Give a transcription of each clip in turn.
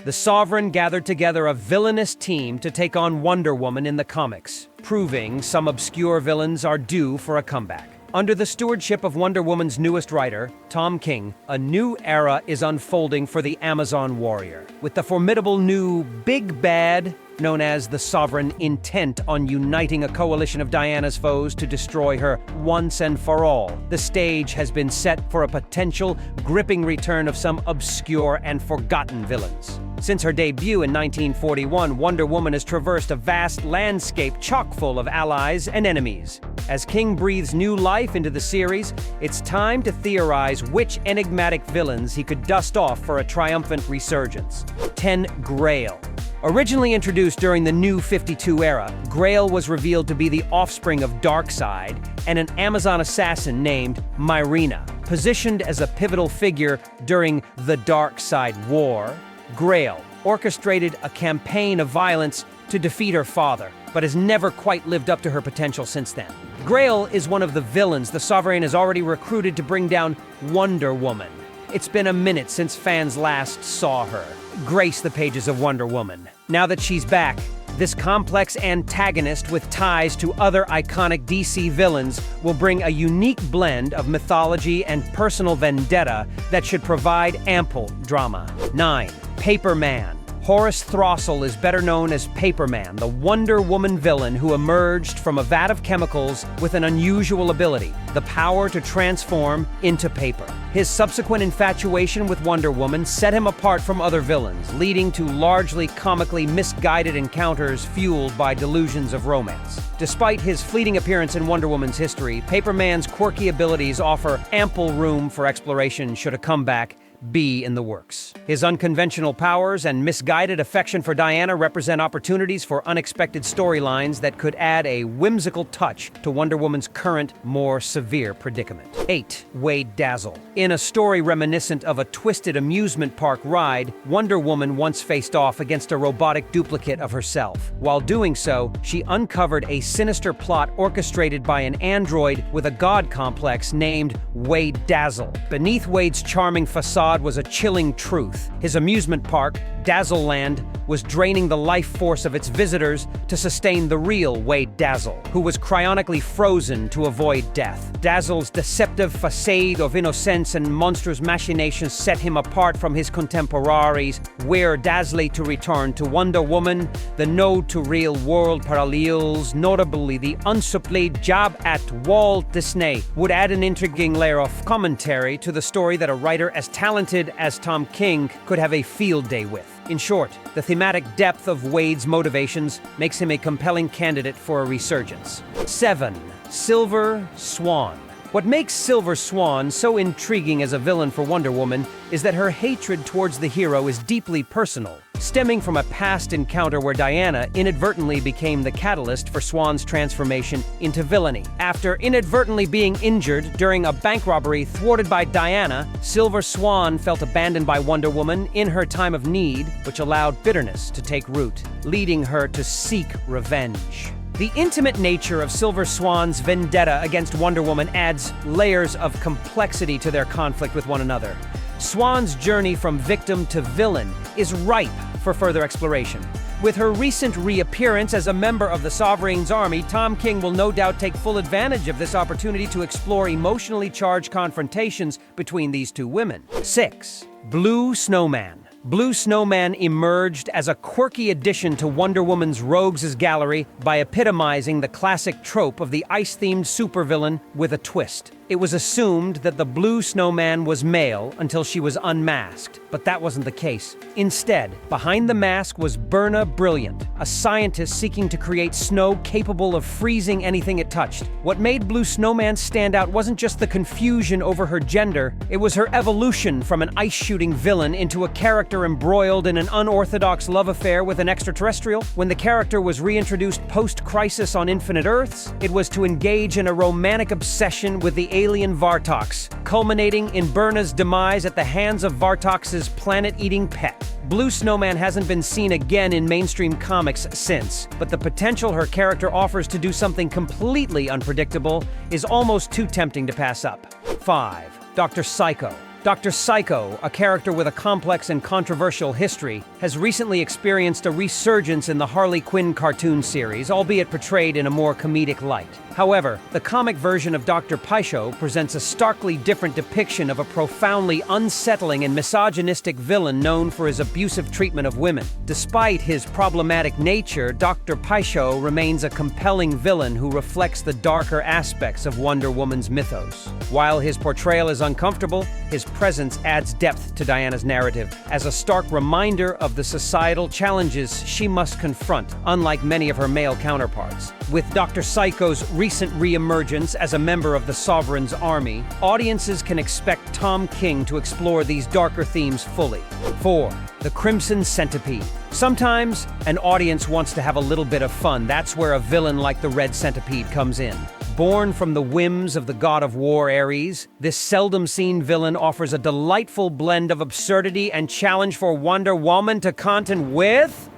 The Sovereign gathered together a villainous team to take on Wonder Woman in the comics, proving some obscure villains are due for a comeback. Under the stewardship of Wonder Woman's newest writer, Tom King, a new era is unfolding for the Amazon warrior, with the formidable new big bad known as the Sovereign intent on uniting a coalition of Diana's foes to destroy her once and for all. The stage has been set for a potential gripping return of some obscure and forgotten villains. Since her debut in 1941, Wonder Woman has traversed a vast landscape chock full of allies and enemies. As King breathes new life into the series, it's time to theorize which enigmatic villains he could dust off for a triumphant resurgence. 10. Grail. Originally introduced during the New 52 era, Grail was revealed to be the offspring of Darkseid and an Amazon assassin named Myrina. Positioned as a pivotal figure during the Darkseid War, Grail orchestrated a campaign of violence to defeat her father, but has never quite lived up to her potential since then. Grail is one of the villains the Sovereign has already recruited to bring down Wonder Woman. It's been a minute since fans last saw her grace the pages of Wonder Woman. Now that she's back, this complex antagonist with ties to other iconic DC villains will bring a unique blend of mythology and personal vendetta that should provide ample drama. 9. Paperman. Horace Throstle is better known as Paperman, the Wonder Woman villain who emerged from a vat of chemicals with an unusual ability, the power to transform into paper. His subsequent infatuation with Wonder Woman set him apart from other villains, leading to largely comically misguided encounters fueled by delusions of romance. Despite his fleeting appearance in Wonder Woman's history, Paperman's quirky abilities offer ample room for exploration should a comeback be in the works. His unconventional powers and misguided affection for Diana represent opportunities for unexpected storylines that could add a whimsical touch to Wonder Woman's current, more severe predicament. 8. Wade Dazzle. In a story reminiscent of a twisted amusement park ride, Wonder Woman once faced off against a robotic duplicate of herself. While doing so, she uncovered a sinister plot orchestrated by an android with a god complex named Wade Dazzle. Beneath Wade's charming facade was a chilling truth. His amusement park, Dazzle Land, was draining the life force of its visitors to sustain the real Wade Dazzle, who was cryonically frozen to avoid death. Dazzle's deceptive facade of innocence and monstrous machinations set him apart from his contemporaries, where Dazzle to return to Wonder Woman, the node to real-world parallels, notably the unsupplied jab at Walt Disney, would add an intriguing layer of commentary to the story that a writer as talented as Tom King could have a field day with. In short, the thematic depth of Wade's motivations makes him a compelling candidate for a resurgence. 7. Silver Swan. What makes Silver Swan so intriguing as a villain for Wonder Woman is that her hatred towards the hero is deeply personal, stemming from a past encounter where Diana inadvertently became the catalyst for Swan's transformation into villainy. After inadvertently being injured during a bank robbery thwarted by Diana, Silver Swan felt abandoned by Wonder Woman in her time of need, which allowed bitterness to take root, leading her to seek revenge. The intimate nature of Silver Swan's vendetta against Wonder Woman adds layers of complexity to their conflict with one another. Swan's journey from victim to villain is ripe for further exploration. With her recent reappearance as a member of the Sovereign's army, Tom King will no doubt take full advantage of this opportunity to explore emotionally charged confrontations between these two women. 6. Blue Snowman. Blue Snowman emerged as a quirky addition to Wonder Woman's rogues gallery by epitomizing the classic trope of the ice-themed supervillain with a twist. It was assumed that the Blue Snowman was male until she was unmasked, but that wasn't the case. Instead, behind the mask was Berna Brilliant, a scientist seeking to create snow capable of freezing anything it touched. What made Blue Snowman stand out wasn't just the confusion over her gender, it was her evolution from an ice-shooting villain into a character embroiled in an unorthodox love affair with an extraterrestrial. When the character was reintroduced post-Crisis on Infinite Earths, it was to engage in a romantic obsession with the alien Vartox, culminating in Berna's demise at the hands of Vartox's planet-eating pet. Blue Snowman hasn't been seen again in mainstream comics since, but the potential her character offers to do something completely unpredictable is almost too tempting to pass up. 5. Dr. Psycho. Dr. Psycho, a character with a complex and controversial history, has recently experienced a resurgence in the Harley Quinn cartoon series, albeit portrayed in a more comedic light. However, the comic version of Dr. Psycho presents a starkly different depiction of a profoundly unsettling and misogynistic villain known for his abusive treatment of women. Despite his problematic nature, Dr. Psycho remains a compelling villain who reflects the darker aspects of Wonder Woman's mythos. While his portrayal is uncomfortable, his presence adds depth to Diana's narrative as a stark reminder of the societal challenges she must confront, unlike many of her male counterparts. With Dr. Psycho's recent re-emergence as a member of the Sovereign's army, audiences can expect Tom King to explore these darker themes fully. 4. The Crimson Centipede. Sometimes, an audience wants to have a little bit of fun. That's where a villain like the Red Centipede comes in. Born from the whims of the god of war Ares, this seldom-seen villain offers a delightful blend of absurdity and challenge for Wonder Woman to contend with.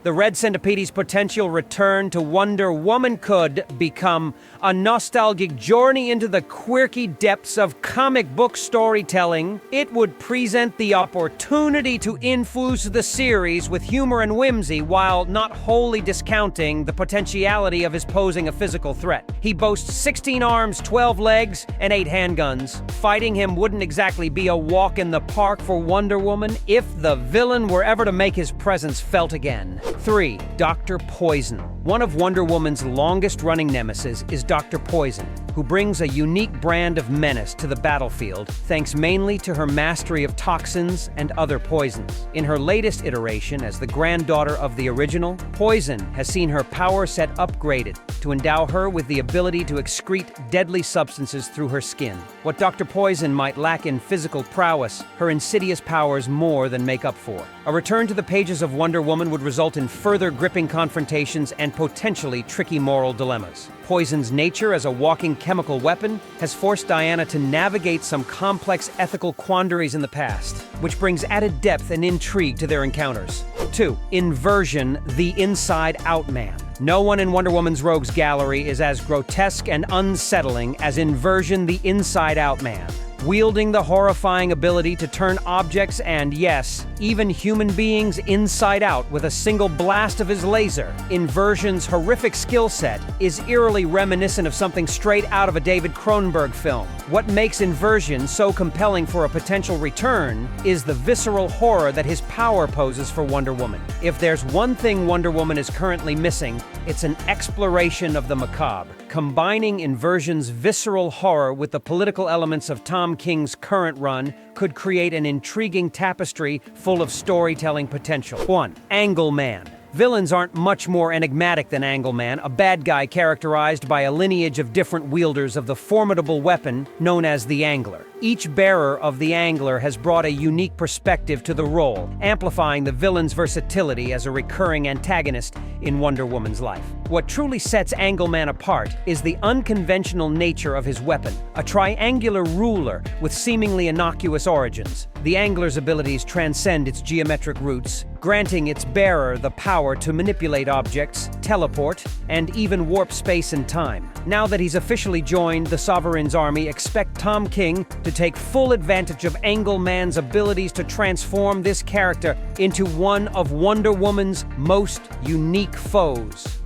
The Red Centipede's potential return to Wonder Woman could become a nostalgic journey into the quirky depths of comic book storytelling. It would present the opportunity to infuse the series with humor and whimsy while not wholly discounting the potentiality of his posing a physical threat. He boasts 16 arms, 12 legs, and 8 handguns. Fighting him wouldn't exactly be a walk in the park for Wonder Woman if the villain were ever to make his presence felt again. 3. Dr. Poison. One of Wonder Woman's longest-running nemesis is Dr. Poison, who brings a unique brand of menace to the battlefield thanks mainly to her mastery of toxins and other poisons. In her latest iteration as the granddaughter of the original, Poison has seen her power set upgraded to endow her with the ability to excrete deadly substances through her skin. What Dr. Poison might lack in physical prowess, her insidious powers more than make up for. A return to the pages of Wonder Woman would result in further gripping confrontations and potentially tricky moral dilemmas. Poison's nature as a walking chemical weapon has forced Diana to navigate some complex ethical quandaries in the past, which brings added depth and intrigue to their encounters. 2. Inversion The Inside-Out Man. No one in Wonder Woman's rogues gallery is as grotesque and unsettling as Inversion The Inside-Out Man. Wielding the horrifying ability to turn objects and, yes, even human beings inside out with a single blast of his laser, Inversion's horrific skill set is eerily reminiscent of something straight out of a David Cronenberg film. What makes Inversion so compelling for a potential return is the visceral horror that his power poses for Wonder Woman. If there's one thing Wonder Woman is currently missing, it's an exploration of the macabre. Combining Inversion's visceral horror with the political elements of Tom King's current run could create an intriguing tapestry full of storytelling potential. 1. Angle Man. Villains aren't much more enigmatic than Angle Man, a bad guy characterized by a lineage of different wielders of the formidable weapon known as the Angler. Each bearer of the Angler has brought a unique perspective to the role, amplifying the villain's versatility as a recurring antagonist in Wonder Woman's life. What truly sets Angle Man apart is the unconventional nature of his weapon, a triangular ruler with seemingly innocuous origins. The Angler's abilities transcend its geometric roots, granting its bearer the power to manipulate objects, teleport, and even warp space and time. Now that he's officially joined the Sovereign's army, expect Tom King to take full advantage of Angle Man's abilities to transform this character into one of Wonder Woman's most unique foes.